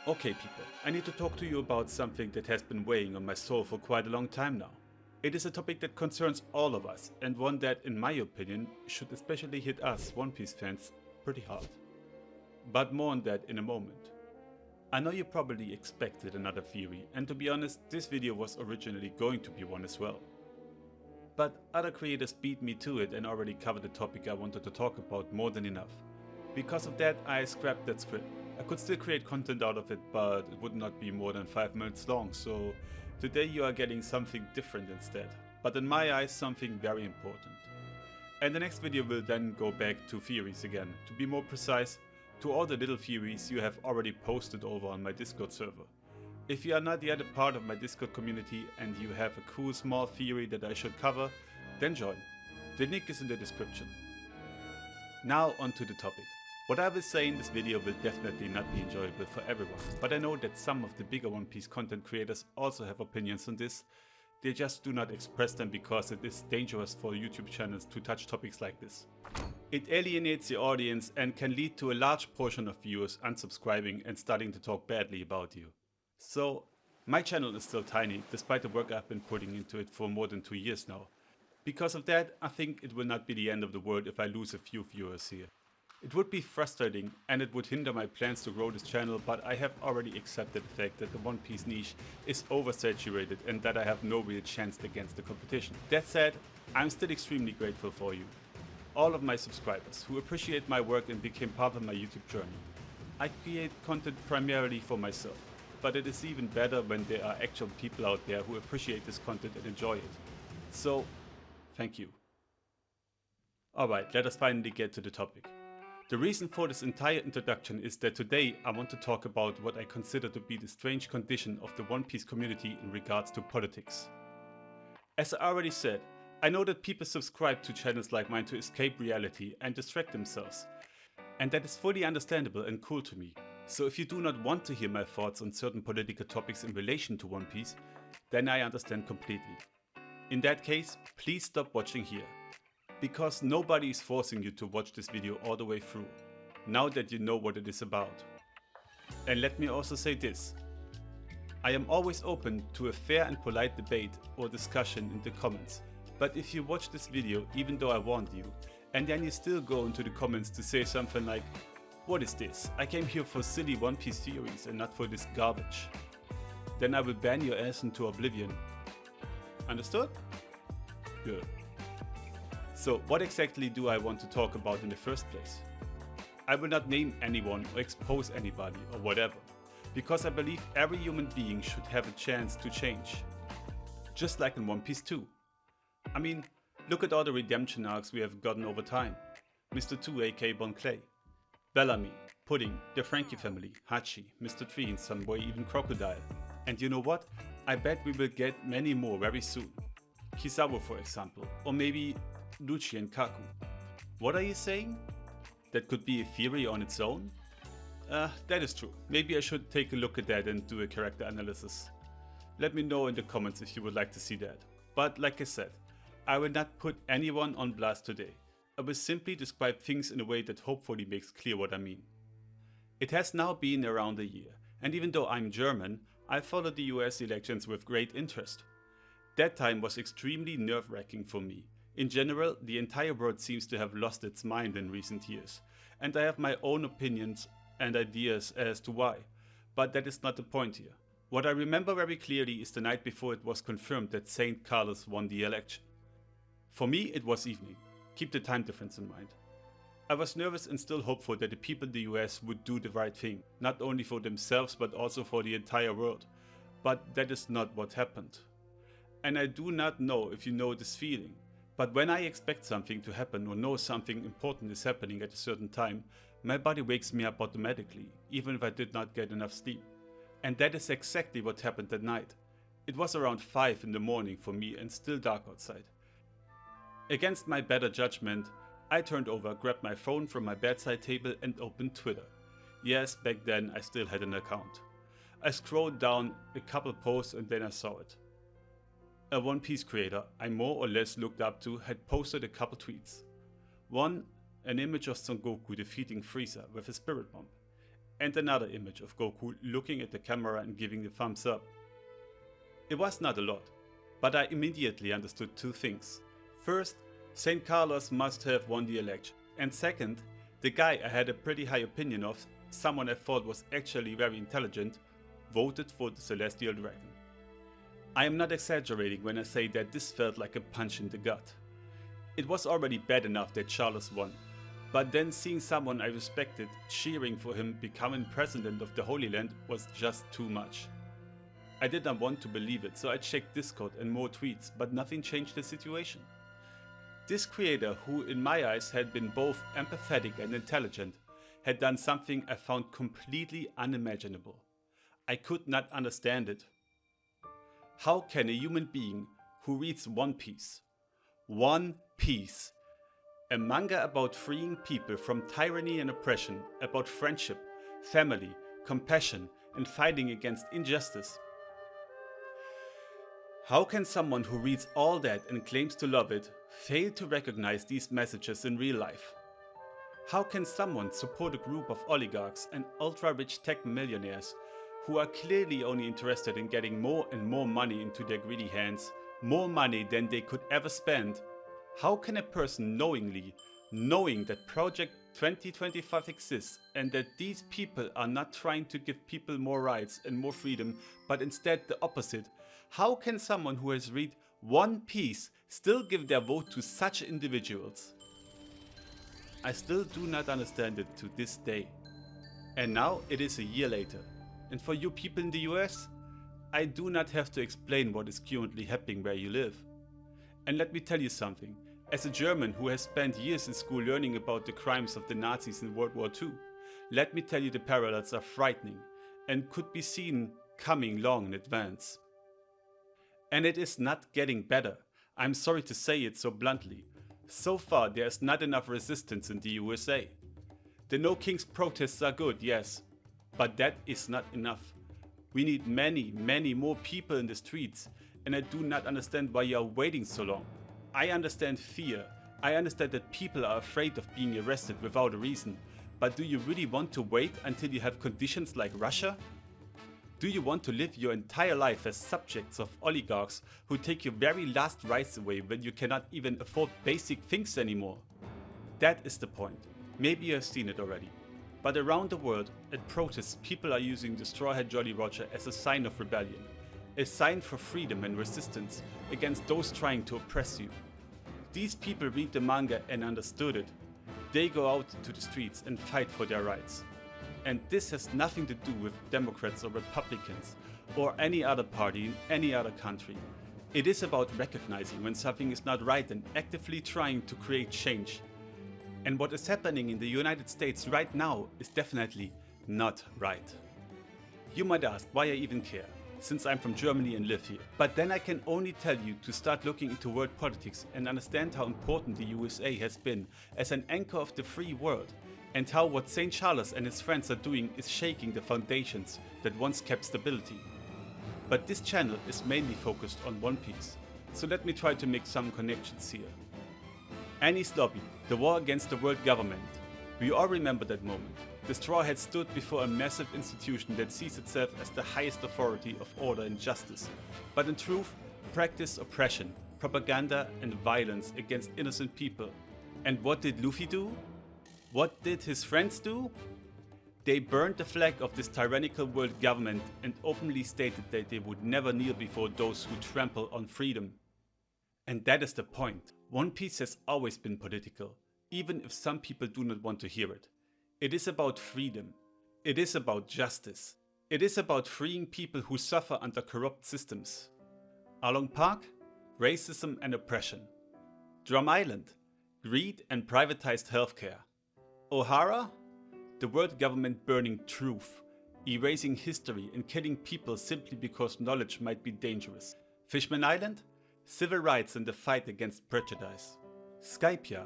Okay people, I need to talk to you about something that has been weighing on my soul for quite a long time now. It is a topic that concerns all of us and one that, in my opinion, should especially hit us One Piece fans pretty hard. But more on that in a moment. I know you probably expected another theory, and to be honest, this video was originally going to be one as well. But other creators beat me to it and already covered the topic I wanted to talk about more than enough. Because of that, I scrapped that script. I could still create content out of it, but it would not be more than 5 minutes long, so today you are getting something different instead. But in my eyes, something very important. And the next video will then go back to theories again. To be more precise, to all the little theories you have already posted over on my Discord server. If you are not yet a part of my Discord community and you have a cool small theory that I should cover, then join. The link is in the description. Now onto the topic. What I will say in this video will definitely not be enjoyable for everyone, but I know that some of the bigger One Piece content creators also have opinions on this. They just do not express them because it is dangerous for YouTube channels to touch topics like this. It alienates the audience and can lead to a large portion of viewers unsubscribing and starting to talk badly about you. So, my channel is still tiny despite the work I've been putting into it for more than 2 years now. Because of that, I think it will not be the end of the world if I lose a few viewers here. It would be frustrating and it would hinder my plans to grow this channel, but I have already accepted the fact that the One Piece niche is oversaturated and that I have no real chance against the competition. That said, I'm still extremely grateful for you, all of my subscribers who appreciate my work and became part of my YouTube journey. I create content primarily for myself, but it is even better when there are actual people out there who appreciate this content and enjoy it. So, thank you. Alright, let us finally get to the topic. The reason for this entire introduction is that today I want to talk about what I consider to be the strange condition of the One Piece community in regards to politics. As I already said, I know that people subscribe to channels like mine to escape reality and distract themselves. And that is fully understandable and cool to me. So if you do not want to hear my thoughts on certain political topics in relation to One Piece, then I understand completely. In that case, please stop watching here. Because nobody is forcing you to watch this video all the way through, now that you know what it is about. And let me also say this. I am always open to a fair and polite debate or discussion in the comments, but if you watch this video even though I warned you, and then you still go into the comments to say something like, "What is this? I came here for silly One Piece theories and not for this garbage," then I will ban your ass into oblivion. Understood? Good. So what exactly do I want to talk about in the first place? I will not name anyone or expose anybody or whatever, because I believe every human being should have a chance to change. Just like in One Piece 2. I mean, look at all the redemption arcs we have gotten over time. Mr. 2 aka Bon Clay, Bellamy, Pudding, the Frankie family, Hachi, Mr. 3 in some way even Crocodile. And you know what? I bet we will get many more very soon. Kizaru for example, or maybe Lucci and Kaku. What are you saying? That could be a theory on its own? That is true. Maybe I should take a look at that and do a character analysis. Let me know in the comments if you would like to see that. But like I said, I will not put anyone on blast today. I will simply describe things in a way that hopefully makes clear what I mean. It has now been around a year, and even though I'm German, I followed the US elections with great interest. That time was extremely nerve-wracking for me. In general, the entire world seems to have lost its mind in recent years, and I have my own opinions and ideas as to why, but that is not the point here. What I remember very clearly is the night before it was confirmed that St. Carlos won the election. For me, it was evening. Keep the time difference in mind. I was nervous and still hopeful that the people in the US would do the right thing, not only for themselves but also for the entire world. But that is not what happened. And I do not know if you know this feeling. But when I expect something to happen or know something important is happening at a certain time, my body wakes me up automatically, even if I did not get enough sleep. And that is exactly what happened that night. It was around 5 in the morning for me and still dark outside. Against my better judgment, I turned over, grabbed my phone from my bedside table and opened Twitter. Yes, back then I still had an account. I scrolled down a couple posts and then I saw it. A One Piece creator I more or less looked up to had posted a couple tweets. One, an image of Son Goku defeating Frieza with a spirit bomb. and another image of Goku looking at the camera and giving the thumbs up. It was not a lot, but I immediately understood two things. First, St. Carlos must have won the election, and second, the guy I had a pretty high opinion of, someone I thought was actually very intelligent, voted for the Celestial Dragon. I am not exaggerating when I say that this felt like a punch in the gut. It was already bad enough that Charles won, but then seeing someone I respected cheering for him becoming president of the Holy Land was just too much. I did not want to believe it, so I checked Discord and more tweets, but nothing changed the situation. This creator, who in my eyes had been both empathetic and intelligent, had done something I found completely unimaginable. I could not understand it. How can a human being who reads One Piece, a manga about freeing people from tyranny and oppression, about friendship, family, compassion, and fighting against injustice, how can someone who reads all that and claims to love it fail to recognize these messages in real life? How can someone support a group of oligarchs and ultra-rich tech millionaires who are clearly only interested in getting more and more money into their greedy hands, more money than they could ever spend? How can a person knowing that Project 2025 exists and that these people are not trying to give people more rights and more freedom, but instead the opposite, how can someone who has read One Piece still give their vote to such individuals? I still do not understand it to this day. And now it is a year later. And for you people in the US, I do not have to explain what is currently happening where you live. And let me tell you something, as a German who has spent years in school learning about the crimes of the Nazis in World War II, let me tell you the parallels are frightening and could be seen coming long in advance. And it is not getting better. I'm sorry to say it so bluntly. So far there is not enough resistance in the USA. The No Kings protests are good, yes, but that is not enough. We need many more people in the streets, and I do not understand why you are waiting so long. I understand fear. I understand that people are afraid of being arrested without a reason, but do you really want to wait until you have conditions like Russia? Do you want to live your entire life as subjects of oligarchs who take your very last rights away when you cannot even afford basic things anymore? That is the point. Maybe you have seen it already. But around the world, at protests, people are using the Straw Hat Jolly Roger as a sign of rebellion. A sign for freedom and resistance against those trying to oppress you. These people read the manga and understood it. They go out to the streets and fight for their rights. And this has nothing to do with Democrats or Republicans or any other party in any other country. It is about recognizing when something is not right and actively trying to create change. And what is happening in the United States right now is definitely not right. You might ask why I even care, since I'm from Germany and live here. But then I can only tell you to start looking into world politics and understand how important the USA has been as an anchor of the free world, and how what St. Charles and his friends are doing is shaking the foundations that once kept stability. But this channel is mainly focused on One Piece, so let me try to make some connections here. Annie's Lobby, the war against the world government. We all remember that moment. The Straw Hat stood before a massive institution that sees itself as the highest authority of order and justice, but in truth, practiced oppression, propaganda and violence against innocent people. And what did Luffy do? What did his friends do? They burned the flag of this tyrannical world government and openly stated that they would never kneel before those who trample on freedom. And that is the point. One Piece has always been political, even if some people do not want to hear it. It is about freedom. It is about justice. It is about freeing people who suffer under corrupt systems. Along Park, racism and oppression. Drum Island, greed and privatized healthcare. O'Hara, the world government burning truth, erasing history and killing people simply because knowledge might be dangerous. Fishman Island, civil rights and the fight against prejudice. Skypia,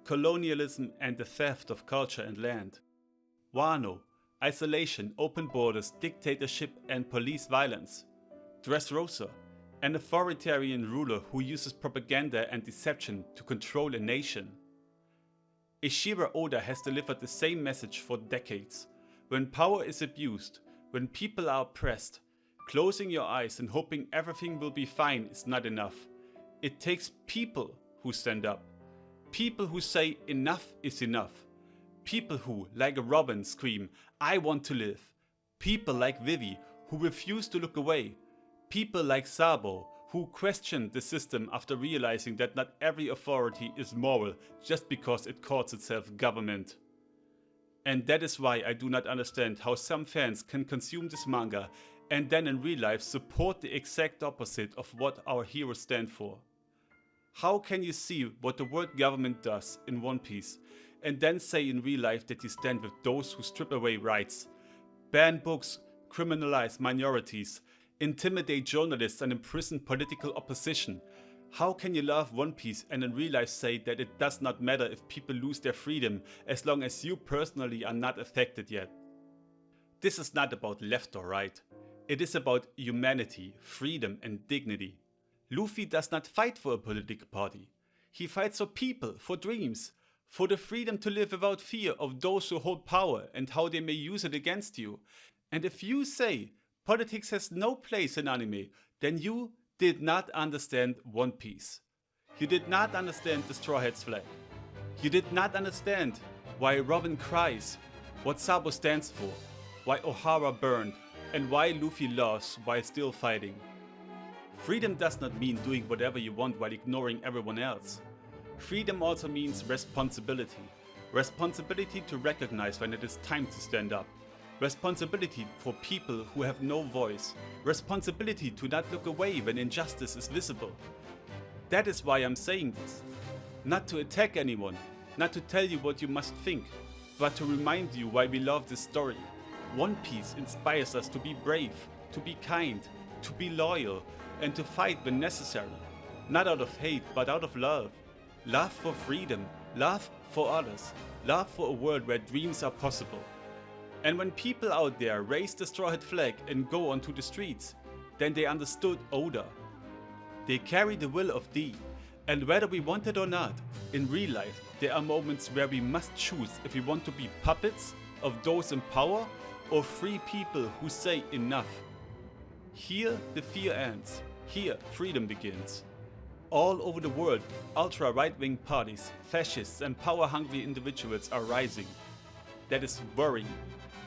colonialism and the theft of culture and land. Wano, isolation, open borders, dictatorship and police violence. Dressrosa, an authoritarian ruler who uses propaganda and deception to control a nation. Ishiro Oda has delivered the same message for decades, When power is abused, when people are oppressed, closing your eyes and hoping everything will be fine is not enough. It takes people who stand up. People who say enough is enough. People who, like a robin, scream, "I want to live." People like Vivi, who refuse to look away. People like Sabo, who questioned the system after realizing that not every authority is moral just because it calls itself government. And that is why I do not understand how some fans can consume this manga and then in real life support the exact opposite of what our heroes stand for. How can you see what the world government does in One Piece and then say in real life that you stand with those who strip away rights, ban books, criminalize minorities, intimidate journalists and imprison political opposition? How can you love One Piece and in real life say that it does not matter if people lose their freedom as long as you personally are not affected yet? This is not about left or right. It is about humanity, freedom and dignity. Luffy does not fight for a political party. He fights for people, for dreams, for the freedom to live without fear of those who hold power and how they may use it against you. And if you say politics has no place in anime, then you did not understand One Piece. You did not understand the Straw Hat's flag. You did not understand why Robin cries, what Sabo stands for, why O'Hara burned, and why Luffy lost while still fighting. Freedom does not mean doing whatever you want while ignoring everyone else. Freedom also means responsibility. Responsibility to recognize when it is time to stand up. Responsibility for people who have no voice. Responsibility to not look away when injustice is visible. That is why I'm saying this. Not to attack anyone, not to tell you what you must think, but to remind you why we love this story. One Piece inspires us to be brave, to be kind, to be loyal, and to fight when necessary. Not out of hate, but out of love. Love for freedom, love for others, love for a world where dreams are possible. And when people out there raise the Straw Hat flag and go onto the streets, then they understood Oda. They carry the will of D. And whether we want it or not, in real life, there are moments where we must choose if we want to be puppets of those in power or free people who say enough. Here the fear ends. Here freedom begins. All over the world, ultra right-wing parties, fascists and power-hungry individuals are rising. That is worrying.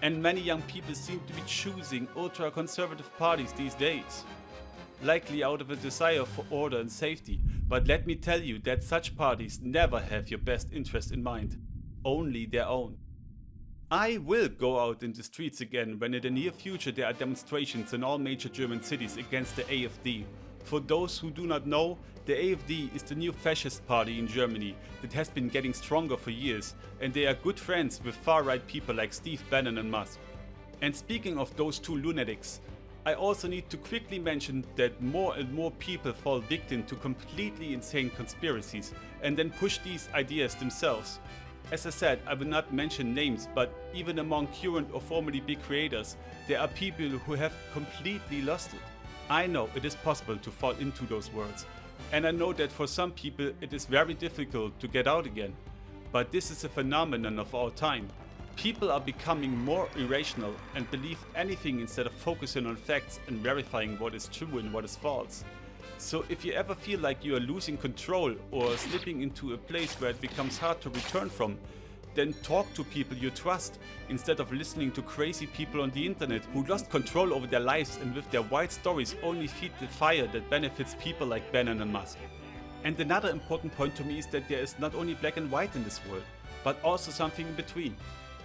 And many young people seem to be choosing ultra-conservative parties these days. Likely out of a desire for order and safety, but let me tell you that such parties never have your best interest in mind, only their own. I will go out in the streets again when in the near future there are demonstrations in all major German cities against the AfD. For those who do not know, the AfD is the new fascist party in Germany that has been getting stronger for years, and they are good friends with far-right people like Steve Bannon and Musk. And speaking of those two lunatics, I also need to quickly mention that more and more people fall victim to completely insane conspiracies and then push these ideas themselves. As I said, I will not mention names, but even among current or formerly big creators, there are people who have completely lost it. I know it is possible to fall into those words, and I know that for some people it is very difficult to get out again. But this is a phenomenon of our time. People are becoming more irrational and believe anything instead of focusing on facts and verifying what is true and what is false. So if you ever feel like you are losing control or slipping into a place where it becomes hard to return from, then talk to people you trust instead of listening to crazy people on the internet who lost control over their lives and with their wild stories only feed the fire that benefits people like Bannon and Musk. And another important point to me is that there is not only black and white in this world, but also something in between.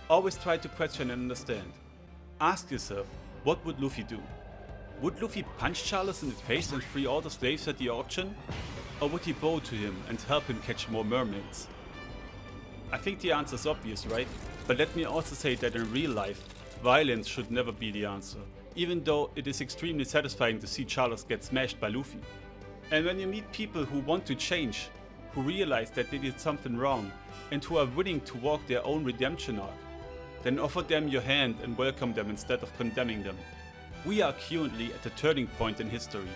Always try to question and understand. Ask yourself, what would Luffy do? Would Luffy punch Charles in the face and free all the slaves at the auction? Or would he bow to him and help him catch more mermaids? I think the answer is obvious, right? But let me also say that in real life, violence should never be the answer, even though it is extremely satisfying to see Charles get smashed by Luffy. And when you meet people who want to change, who realize that they did something wrong, and who are willing to walk their own redemption arc, then offer them your hand and welcome them instead of condemning them. We are currently at a turning point in history,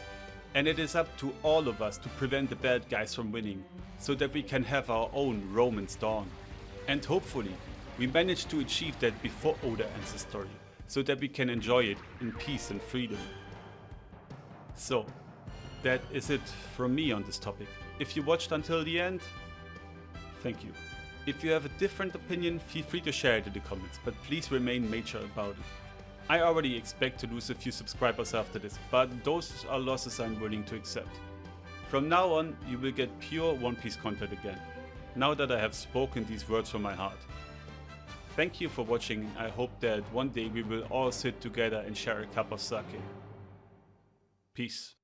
and it is up to all of us to prevent the bad guys from winning, so that we can have our own Romance dawn. And hopefully, We managed to achieve that before Oda ends the story, so that we can enjoy it in peace and freedom. So, that is it from me on this topic. If you watched until the end, thank you. If you have a different opinion, feel free to share it in the comments, but please remain mature about it. I already expect to lose a few subscribers after this, but those are losses I'm willing to accept. From now on, you will get pure One Piece content again, now that I have spoken these words from my heart. Thank you for watching, and I hope that one day we will all sit together and share a cup of sake. Peace.